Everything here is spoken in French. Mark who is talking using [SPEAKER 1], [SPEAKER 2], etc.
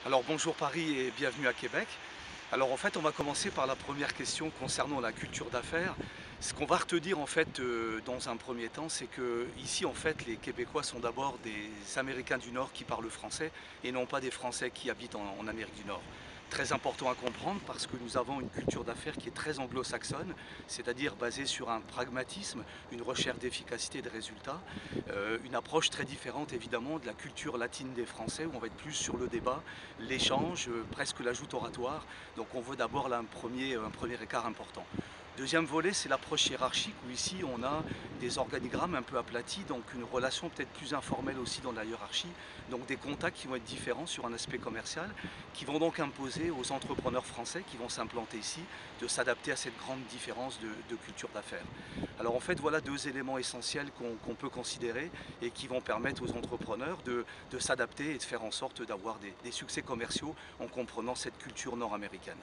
[SPEAKER 1] Alors bonjour Paris et bienvenue à Québec. Alors en fait on va commencer par la première question concernant la culture d'affaires. Ce qu'on va retenir en fait dans un premier temps, c'est que ici en fait les Québécois sont d'abord des Américains du Nord qui parlent français et non pas des Français qui habitent en Amérique du Nord. Très important à comprendre parce que nous avons une culture d'affaires qui est très anglo-saxonne, c'est-à-dire basée sur un pragmatisme, une recherche d'efficacité et de résultats, une approche très différente évidemment de la culture latine des Français où on va être plus sur le débat, l'échange, presque l'ajout oratoire. Donc on voit d'abord là un premier écart important. Deuxième volet, c'est l'approche hiérarchique où ici on a des organigrammes un peu aplatis, donc une relation peut-être plus informelle aussi dans la hiérarchie, donc des contacts qui vont être différents sur un aspect commercial, qui vont donc imposer aux entrepreneurs français qui vont s'implanter ici de s'adapter à cette grande différence de culture d'affaires. Alors en fait voilà deux éléments essentiels qu'on peut considérer et qui vont permettre aux entrepreneurs de s'adapter et de faire en sorte d'avoir des succès commerciaux en comprenant cette culture nord-américaine.